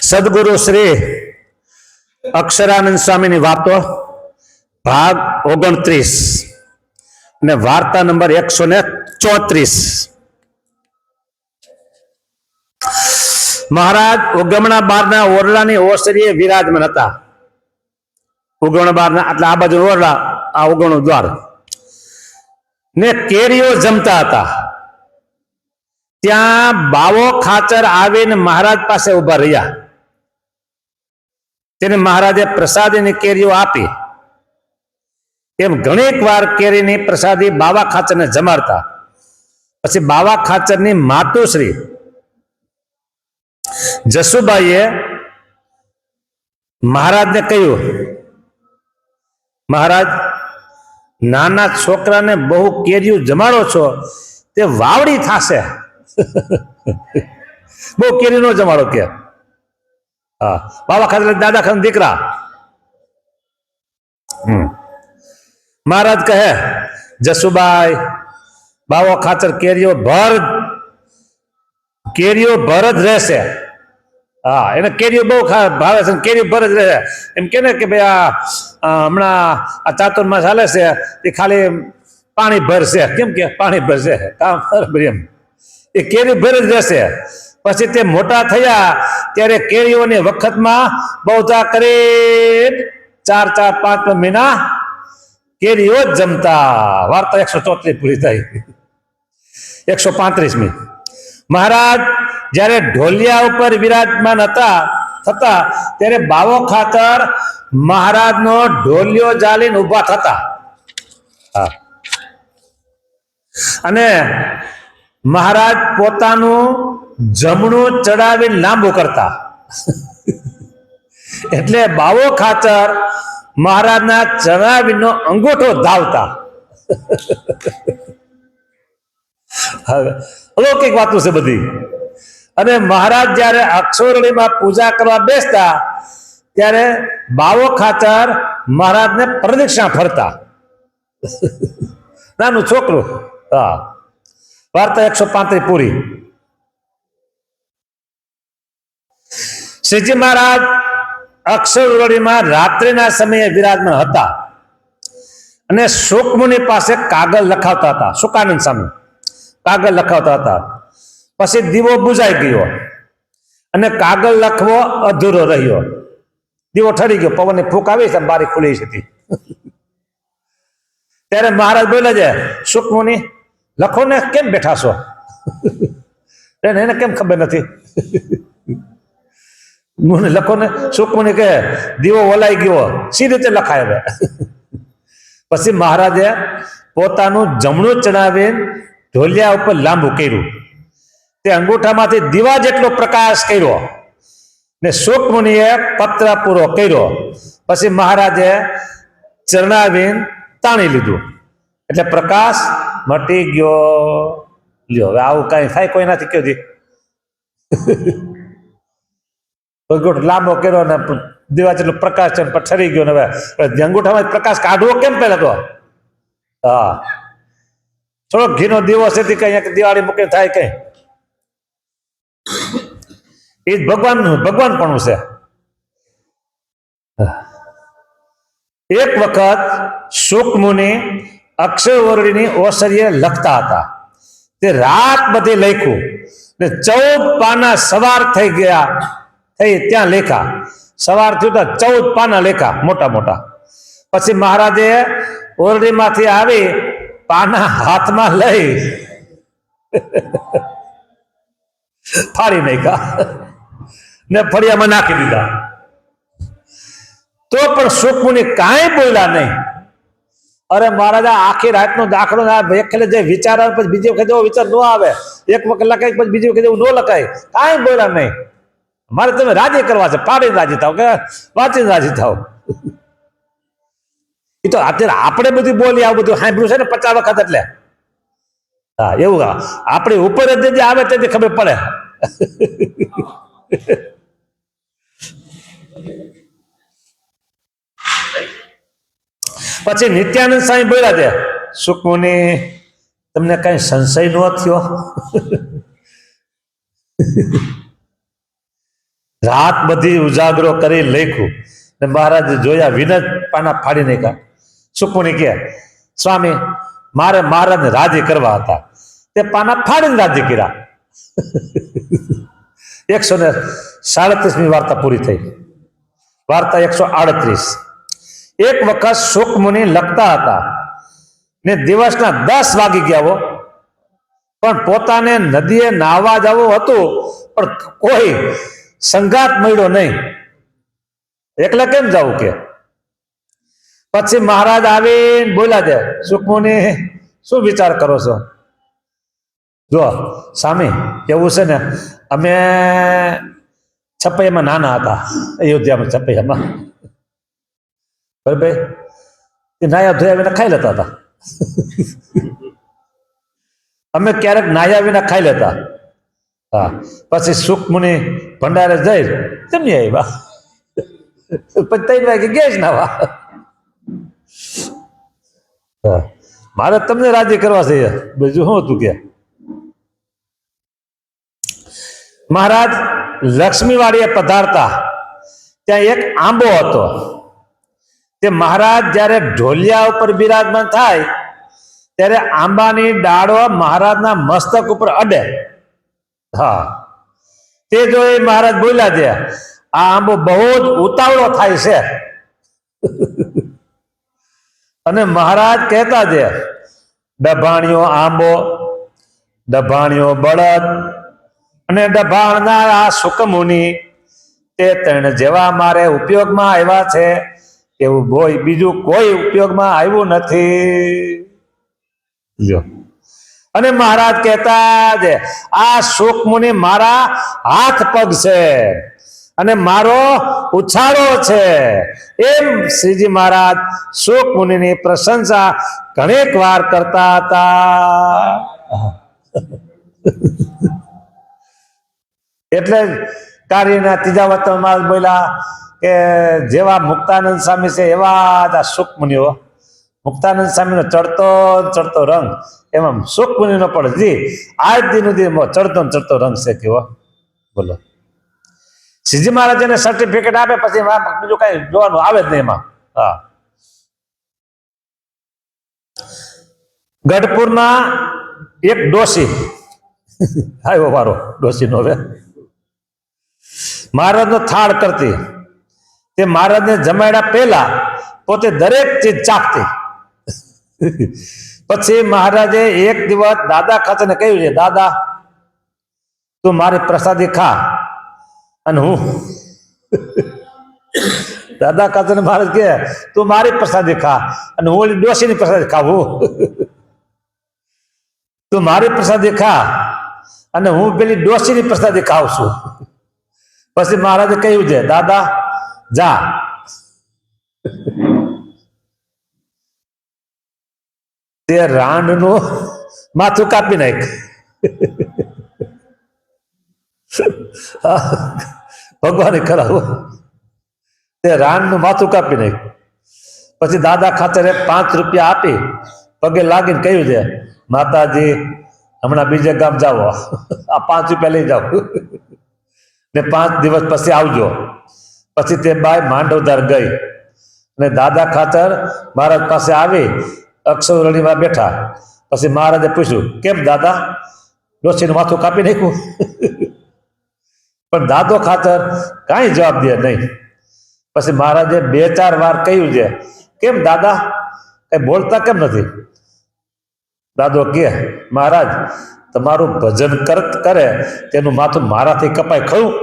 સદગુરુ શ્રી અક્ષરાનંદ સ્વામીની વાતો ભાગ 29 અને વાર્તા નંબર 134। મહારાજ ઉગમણા બારના ઓરડાની ઓસરીએ વિરાજમાન હતા। ઉગમણા બારના એટલે આ બાજુ ઓરડા, આ ઉગમણું દ્વાર ને કેરીઓ જમતા હતા। ત્યાં બાવો ખાચર આવીને મહારાજ પાસે ઉભા રહ્યા। તેને મહારાજે પ્રસાદીની કેરીઓ આપી। એમ ઘણીક વાર કેરીની પ્રસાદી બાવા ખાચરને જમાડતા। પછી બાવા ખાચરની માતુશ્રી જસુબાઈએ મહારાજને કહ્યું, મહારાજ, નાના છોકરાને બહુ કેરીઓ જમાડો છો, તે વાવડી થશે। બહુ કેરી નો જમાડો કે। હા, બાવા ખાચર દાદા ખાન દીકરા। મહારાજ કહે, જસુબાઈ, બાવો ખાચર કેરીઓ ભર જ રહેશે। હા, એને કેરીઓ બહુ ભાવે છે, કેરીઓ ભર જ રહે। એમ કે ને કે ભાઈ આ હમણાં આ ચાતુર્માસ ચાલે છે એ ખાલી પાણી ભરશે। કેમ કે પાણી ભરશે, કામ એમ એ કેરી ભર જ રહેશે। પછી તે મોટા થયા ત્યારે કેરીઓની વખતમાં બહુધા કરી 4-5 મહિના કેરીઓ જ જમતા। વાર્તા 134 પૂરી થઈ। 135મી। મહારાજ જ્યારે ઢોલિયા ઉપર વિરાજમાન થતા ત્યારે બાવો ખાચર મહારાજનો ઢોલિયો ઝાલીને ઉભા થતા। હા, અને મહારાજ પોતાનું જમણું ચડાવીને લાંબુ કરતા। એટલે બાવો ખાચર મહારાજના ચડાવીનો અંગૂઠો ધાવતા। અલૌકિક વાતો છે બધી। અને મહારાજ જ્યારે અક્ષરણીમાં પૂજા કરવા બેસતા ત્યારે બાવો ખાચર મહારાજને પ્રદક્ષિણા ફરતા। નાનું છોકરું। હા, વાર્તા 135 પૂરી। શ્રીજી મહારાજ અક્ષરવડીમાં રાત્રિના સમયે વિરાજમાન હતા અને શુકમુનિ પાસે કાગળ લખાવતા હતા। શુકાનંદ સ્વામી કાગળ લખાવતા હતા। પછી દીવો બુઝાઈ ગયો અને કાગળ લખવો અધૂરો રહ્યો। દીવો ઠરી ગયો, પવનની ફૂંક આવી છે, બારી ખુલી હતી। ત્યારે મહારાજ બોલે છે, શુકમુનિ, લખો ને, કેમ બેઠા છો? એને કેમ ખબર નથી? લખો ને। શુકમુનિ કહે, દીવો ઓલાઈ ગયો, સી રીતે લખાય હવે? પછી મહારાજે પોતાનું જમણું ચડાવીને ઢોલિયા ઉપર લાંબુ કર્યું। તે અંગૂઠામાંથી દીવા જેટલો પ્રકાશ કર્યો ને શુકમુનિએ પત્ર પૂરો કર્યો। પછી મહારાજે ચરણાવીને તાણી લીધું એટલે પ્રકાશ મટી ગયો। લ્યો, હવે આવું કઈ થાય કોઈનાથી? કયો લાંબો કર્યો ને દીવા જેટલો પ્રકાશ છે, ઠરી ગયો ને હવે અંગૂઠામાં પ્રકાશ કાઢવો કેમ પેલા તો? હા, થોડો ઘીનો દીવો છે કઈ દિવાળી મૂકે થાય કઈ? એ જ ભગવાન પણ છે। એક વખત શુકમુનિ અક્ષરવર્ણીની ઓસરીએ લખતા હતા। તે રાત બધી લખ્યું ને 14 પાના સવાર થઈ ગયા, ત્યાં લેખા સવાર થયું તો 14 પાના લેખા, મોટા મોટા। પછી મહારાજે ઓરડીમાંથી આવી પાના હાથમાં લઈ ફાડી નાખ્યા ને ફળિયામાં નાખી દીધા। તો પણ શુકમુનિ કાંઈ બોલ્યા નહીં। અરે મહારાજા, આખી રાતનો દાખલો એક ખેલે જે વિચાર આવે પછી બીજી વખત એવો વિચાર ન આવે। એક વખત લખાય પછી બીજી વખત એવું ન લખાય। કાંઈ બોલ્યા નહીં। મારે તમે રાજી કરવા છે, પાડીને રાજી થાવ કે વાંચીને રાજી થાવ। એ તો અત્યારે આપણે બધું બોલી, આવું બધું સાંભળ્યું છે ને 50 વખત, એટલે હા એવું આપણી ઉપર જ આવે તેથી ખબર પડે। પછી નિત્યાનંદ સ્વામી બોલ્યા છે, શુકમુનિ, તમને કઈ સંશય ન થયો? રાત બધી ઉજાગરો કરી લખ્યું ને મહારાજ જોયા વિનત પાના ફાડી નાખ્યા. સુકમુનિ કહે સ્વામી મારે મહારાજને રાજી કરવા હતા, તે પાના ફાડીને રાજી કર્યા. 137મી વાર્તા પૂરી થઈ. વાર્તા 138. એક વખત સુકમુનિ લખતા હતા ને દિવસના 10 વાગી ગયા હો, પણ પોતાને નદીએ નાહવા જવું હતું, પણ કોઈ સંગાત મળ્યો નહીં. એકલા કેમ જવું કે? પછી મહારાજ આવીને બોલ્યા છે, સુકમુનિ શું વિચાર કરો છો? જો સ્વામી એવું છે ને, અમે છપૈયામાં નાના હતા, અયોધ્યામાં છપૈયામાં, બરાબર, નાયા ધોયા વિના ખાઈ લેતા હતા. અમે ક્યારેક નાયા વિના ખાઈ લેતા. હા, પછી સુકમુનિ ભંડારે જઈ જમી આવ્યા. પછી 3 વાગે ગયા જ નાવા. મારે તમને રાજી કરવા છે, બીજું શું હતું કે? મહારાજ લક્ષ્મીવાડીએ પધારતા ત્યાં એક આંબો હતો. તે મહારાજ જ્યારે ઢોલિયા ઉપર બિરાજમાન થાય ત્યારે આંબાની ડાળો મહારાજના મસ્તક ઉપર અડે. હા, તે જોઈ મહારાજ બોલ્યા છે, આ આંબો બહુ જ ઉતાવળો થાય છે. અને મહારાજ કહેતા છે, ડભાણ્યો આંબો, ડભાણ્યો બળદ અને ડભાણના આ સુકમુનિ, તે 3 જેવા મારે ઉપયોગમાં આવ્યા છે, એવું બીજું કોઈ ઉપયોગમાં આવ્યું નથી. અને મહારાજ કહેતા છે, આ સુકમુનિ મારા હાથ પગ છે અને મારો ઉછાળો છે. એમ શ્રીજી મહારાજ સુકમુનિની પ્રશંસા ઘણીક વાર કરતા હતા. એટલે કાર્યના 3જા વચનમાં બોલ્યા કે જેવા મુક્તાનંદ સ્વામી છે એવા જ આ સુકમુનિઓ. મુક્તાનંદ સ્વામીનો ચડતો રંગ એમાં સુકમુનિનો પણ જી આજ દિન સુધી ચડતો રંગ છે. કેવો બોલો? શ્રીજી મહારાજ એને સર્ટિફિકેટ આપે પછી બીજું કઈ જોવાનું આવે જ નહીં એમાં. હા, ગઢપુરના એક ડોસી આવ્યો વારો ડોસીનો. હવે મહારાજનો થાળ કરતી. તે મહારાજને જમાડ્યા પહેલા પોતે દરેક ચીજ ચાખતી. પછી મહારાજે એક દિવસ દાદા ખાચરને કહ્યું છે, દાદા તું મારી પ્રસાદી ખા અને હું દાદા ખાચરને મહારાજ કહે તું મારી પ્રસાદી ખા અને હું ઓલી ડોશીની પ્રસાદી ખાવું. તું મારી પ્રસાદી ખા અને હું પેલી ડોશીની પ્રસાદી ખાઉં છું. પછી મહારાજે કહ્યું છે, દાદા જા તે રાંડનું માથું કાપી નાખ. ભગવાને કરાવો, તે રાંડનું માથું કાપી નાખ. પછી દાદા ખાચરે 5 રૂપિયા આપી પગે લાગીને કહ્યું છે, માતાજી હમણાં બીજે ગામ જાઓ, આ 5 રૂપિયા લઈ જાઓ ને 5 દિવસ પછી આવજો. પછી તે બાઈ માંડવધાર ગઈ અને દાદા ખાચર મહારાજ પાસે આવી અક્ષરવરણીમાં બેઠા. પછી મહારાજે પૂછ્યું, કેમ દાદા ડોશીનું માથું કાપી નાખ્યું? પણ દાદો ખાચર કાંઈ જવાબ દે નહીં. પછી મહારાજે 2-4 વાર કહ્યું છે, કેમ દાદા કઈ બોલતા કેમ નથી? દાદો કે, મહારાજ તમારું ભજન કરે તેનું માથું મારાથી કપાય ખરું?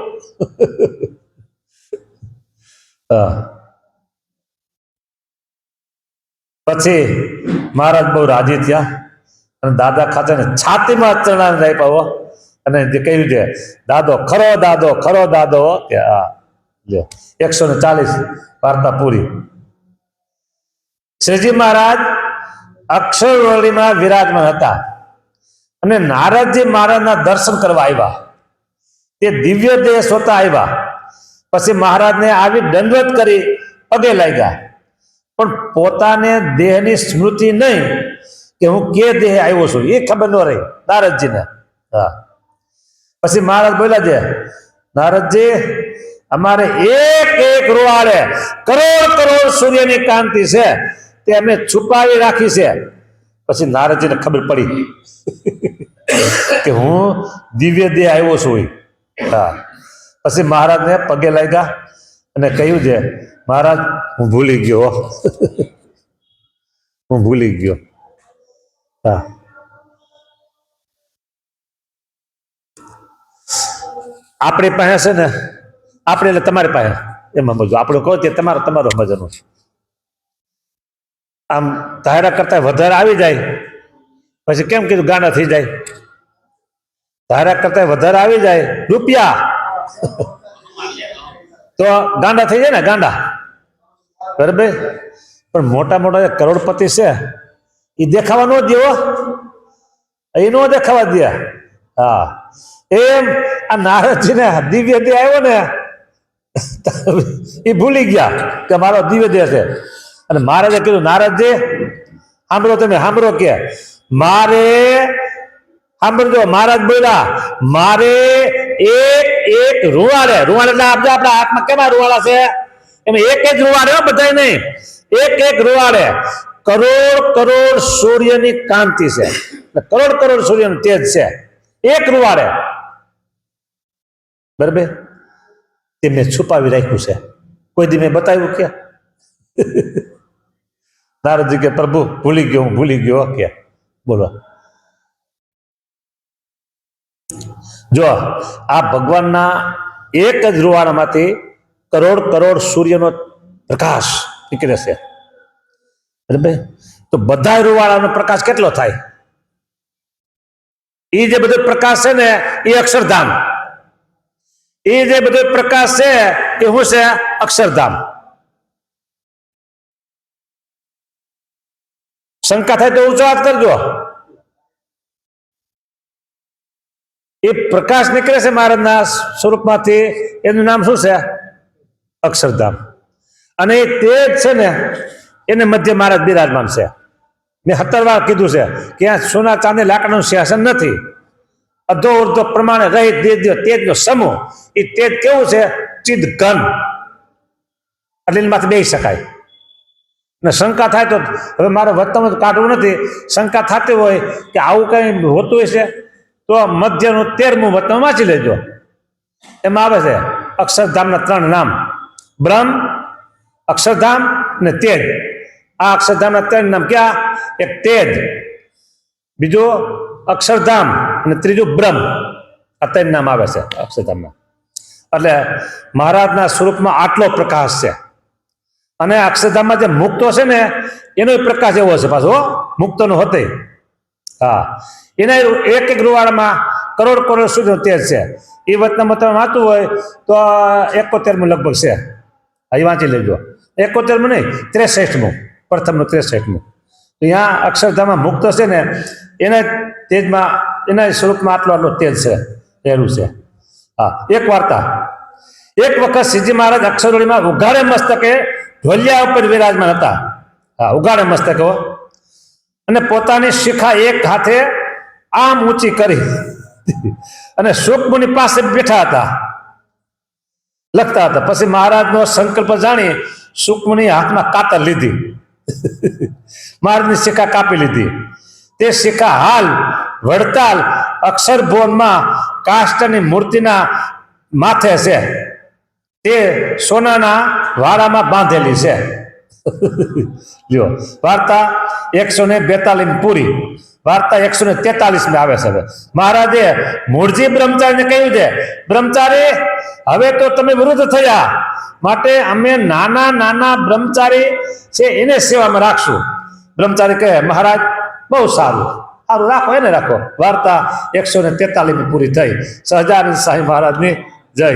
પછી મહારાજ બહુ રાજી થયા અને દાદા ખાચરને છાતીમાં ચણાને આપ્યા અને જે કહ્યું છે, દાદો ખરો દાદો કે હા. 140 વાર્તા પૂરી. શ્રીજી મહારાજ અક્ષરવર્ણીમાં વિરાજમાન હતા અને નારદજી મહારાજના દર્શન કરવા આવ્યા. તે દિવ્ય દેહ સ્વતા આવ્યા. પછી મહારાજને આવી દંડવત કરી પગે લાગ્યા, પણ પોતાને દેહની સ્મૃતિ નહીં કે હું કે દેહ આવ્યો છું એ ખબર ન રહી નારદજીને. હા, પછી મહારાજ બોલ્યા છે, નારદજી, અમારે એક એક રૂવાડે કરોડ કરોડ સૂર્યની કાંતિ છે તે અમે છુપાવી રાખી છે. પછી નારદજીને ખબર પડી કે હું દિવ્ય દેહ આવ્યો છું. હા, પછી મહારાજને પગે લાગ્યા અને કહ્યું છે, મહારાજ હું ભૂલી ગયો હું ભૂલી ગયો. હા, આપણી પાસે છે ને, આપણે એટલે તમારી પાસે એમાં બધું આપણે કહો તે તમારો તમારો મજાનો છે. આમ ધારા કરતા વધારે આવી જાય પછી કેમ કીધું ગાંડા થઈ જાય. ધારા કરતા વધારે આવી જાય રૂપિયા તો ગાંડા થઈ જાય ને, ગાંડા. બરાબર. પણ મોટા મોટા જે કરોડપતિ છે એ દેખાવા ન દેવો, એ ન દેખાવા દે. હા, એમ આ નારદજીને દિવ્ય દેહ આવ્યો ને એ ભૂલી ગયા કે મારો દિવ્ય દેહ છે. અને મહારાજે કીધું, નારદજી સાંભળો, તમે સાંભળો કે મારે સાંભળજો. મહારાજ બોલ્યા, મારે એક એક રૂવાડે, રૂવાડ એટલે આપણા હાથમાં કેવા રૂવાડા છે એમ એક જ રૂવાડે, બધા નહીં, એક એક રૂવાડે કરોડ કરોડ સૂર્યની કાંતિ છે, કરોડ કરોડ સૂર્યનું તેજ છે એક રૂવાડે. બરાબર. તે મેં છુપાવી રાખ્યું છે, કોઈ દી મેં બતાવ્યું કે? નારદજી કે પ્રભુ ભૂલી ગયો, હું ભૂલી ગયો કે. બોલો, જો આ ભગવાનના એક જ રૂવાડામાંથી કરોડ કરોડ સૂર્યનો પ્રકાશ નીકળે છે. બરાબર. તો બધા રૂવાડાનો પ્રકાશ કેટલો થાય? એ જે બધો પ્રકાશ છે ને એ અક્ષરધામ, એ જે બધો પ્રકાશ છે એ શું છે? અક્ષરધામ. શંકા થાય તો ઊંચો હાથ કરજો. એ પ્રકાશ નીકળે છે મહારાજના સ્વરૂપમાંથી, એનું નામ શું છે? અક્ષરધામ. અને એ તેજ છે ને એને મધ્ય મહારાજ બિરાજમાન છે. મેં 17 વાર કીધું છે કે આ સોના ચાંદી લાકડાનું સિંહાસન નથી, અધો ઉર્ધ્વ પ્રમાણે રહિત તેજનો સમૂહ. એ તેજ કેવું છે? ચિદ ઘન, એટલે એમાંથી બેસી શકાય. ને શંકા થાય તો, હવે મારો વતન કાઢવું નથી, શંકા થતી હોય કે આવું કઈ હોતું હશે તો મધ્યનું 13મું વતન વાંચી લેજો. એમાં આવે છે અક્ષરધામના 3 નામ: બ્રહ્મ, અક્ષરધામ અને તેજ. આ અક્ષરધામના 3 નામ ક્યાં? એક તેજ, બીજું અક્ષરધામ અને ત્રીજું બ્રહ્મ. આ 3 નામ આવે છે અક્ષરધામના. એટલે મહારાજના સ્વરૂપમાં આટલો પ્રકાશ છે. અને અક્ષરધામમાં જે મુક્તો છે ને એનો પ્રકાશ એવો છે પાછો, મુક્તોનો હોતે. હા, એના એક એક રૂવાડામાં કરોડ કરોડ સૂર્યનો તેજ છે. એ વતનમાં તમે વાંચવું હોય તો 71મું લગભગ છે. અહીં વાંચી લેજો. 71મું નહીં, 63મું, પ્રથમનું 63મું. ત્યાં અક્ષરધામમાં મુક્ત છે ને એના તેજમાં, એના સ્વરૂપમાં આટલો આટલો તેજ છે, એનું છે. હા, એક વાર્તા. એક વખત શ્રીજી મહારાજ અક્ષરવડીમાં ઉઘાડે મસ્તકે ઢોલિયા ઉપર વિરાજમાન હતા. હા, ઉઘાડે મસ્તકે હો. અને પોતાની શિખા એક હાથે આમ ઊંચી કરી અને શુકમુનિ પાસે બેઠા હતા, લખતા હતા. પછી મહારાજનો સંકલ્પ જાણી શુકમુનિ હાથમાં કાતર લીધી, મહારાજની શિખા કાપી લીધી. તે શિખા હાલ વડતાલ અક્ષરભુવનમાં કાષ્ટની મૂર્તિના માથે છે, તે સોનાના વાડામાં બાંધેલી છે. જો વાર્તા 142 પૂરી. વાર્તા 143 આવે છે. મહારાજે મૂળજી બ્રહ્મચારીને કહ્યું છે, બ્રહ્મચારી, હવે તો તમે વૃદ્ધ થયા, માટે અમે નાના નાના બ્રહ્મચારી છે એને સેવામાં રાખશું. બ્રહ્મચારી કહે, મહારાજ બહુ સારું, સારું રાખો, એને રાખો. વાર્તા 143 પૂરી થઈ. સહજાનંદ સાંઈ મહારાજની જય.